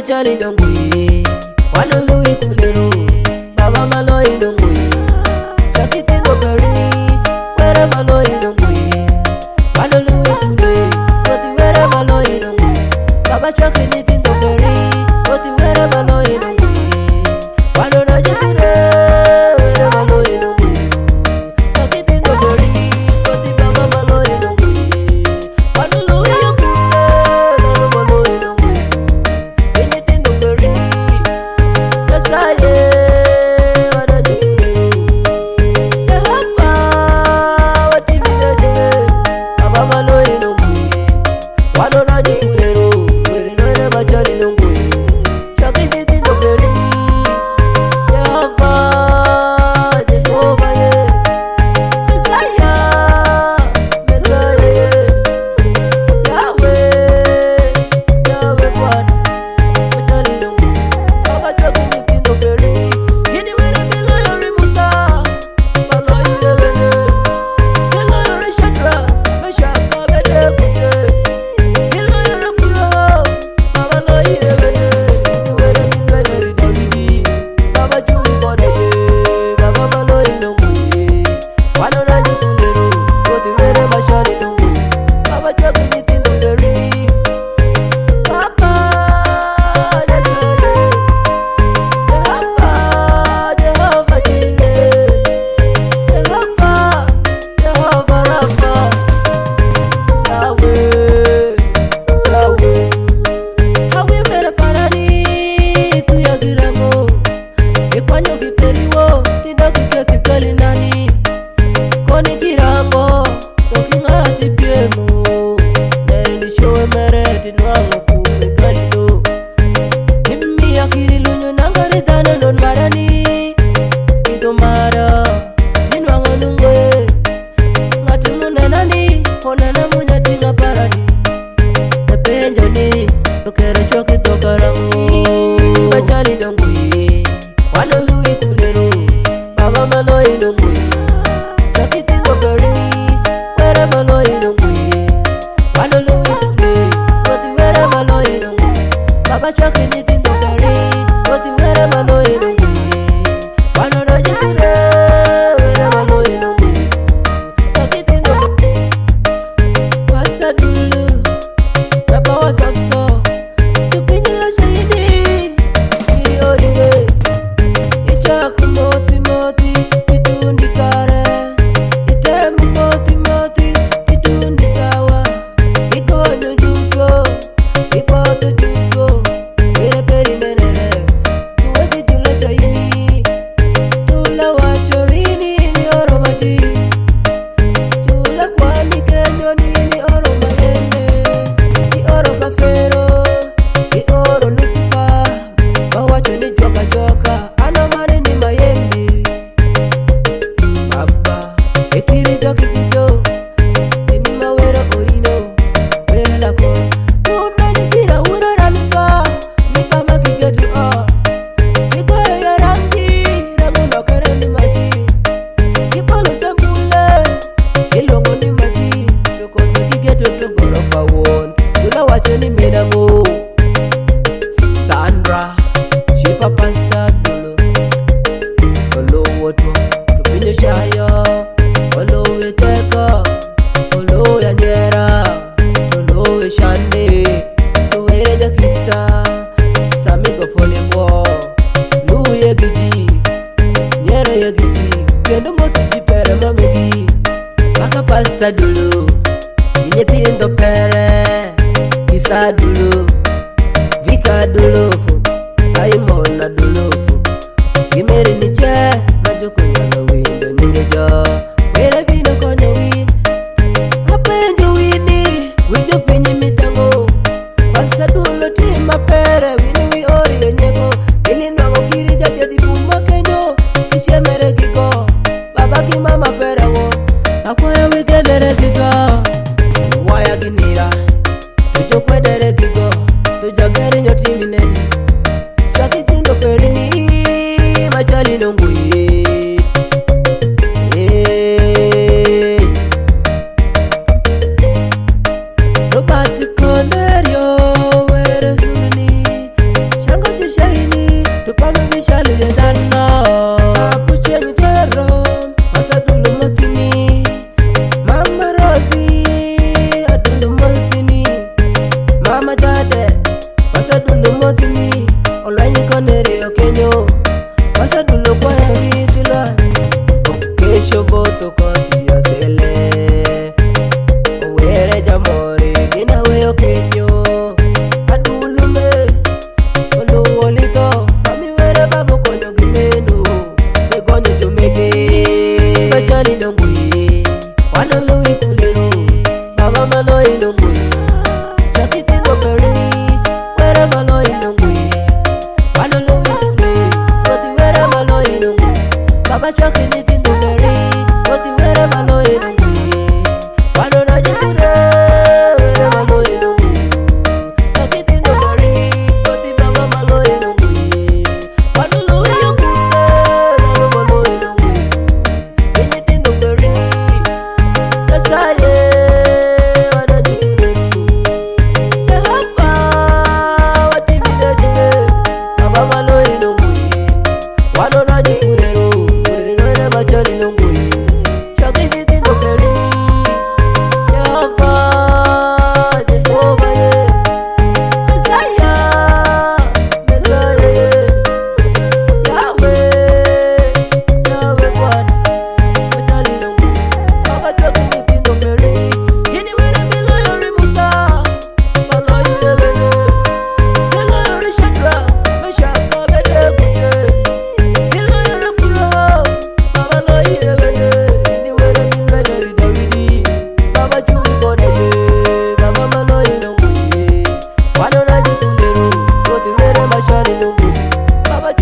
Machalin Ogoye, Ogoye Kulero, Baba Marley Ogoye, Shakiti Nogari, where Marley Ogoye, Ogoye Kulero, but where Marley Ogoye, Baba Shakiti Nogari, but where Marley Ogoye, Ogoye Kulero, where Marley Ogoye, Shakiti Nogari, but Baba Marley Ogoye, Ogoye Kulero, Marley Ogoye. Machalin Ogoye, Ogoye Kulero, Baba Marley Ogoye, Shakiti Nogari, where Marley Ogoye, Ogoye Kulero, but where Marley Ogoye, Baba Shakiti Nogari, but where Marley Ogoye, Ogoye Kulero, where Marley Ogoye, Shakiti Nogari, Wasadulu, Baba Wasapso. Sandra, she papa sadulo, olo woto, tupinyo shayo, olo weteka, olo yanyera, olo weshande, tuwele jakisa, samigo folebo, lu yegiji, nyera yegiji, kendo motiji pere mamegi, maka pasta dulu, inyeti endo pere, kisa dulu. Vika dulofu, Simon na dulofu. Gimeri ni che, majoko na windo ningejo. Wele vino konyo win, hapenjo wini, wijo pinyi mitango. Pasa dulo tima pere, wini wi ori enyego. Ili nango kiri jabia di buma kenyo, kishe mere gigo. Baba ki mama pere wo, akwaya wike mere gigo. Waya ginira, wijo kwe dere gigo. Wano Louis Kulero, Baba Maloi no Mui, Chakiti no Perini, where Maloi no Mui. Wano Louis Kulero, but the where Maloi no Mui. Baba Chakiti no Perini, but the where Maloi no Mui. Wano Najikure, where Maloi no Mui. Chakiti no Perini, but the Baba Maloi no Mui. Wano Louis Kulero, Baba Maloi no Mui. Chakiti no Perini. Machalin, Baba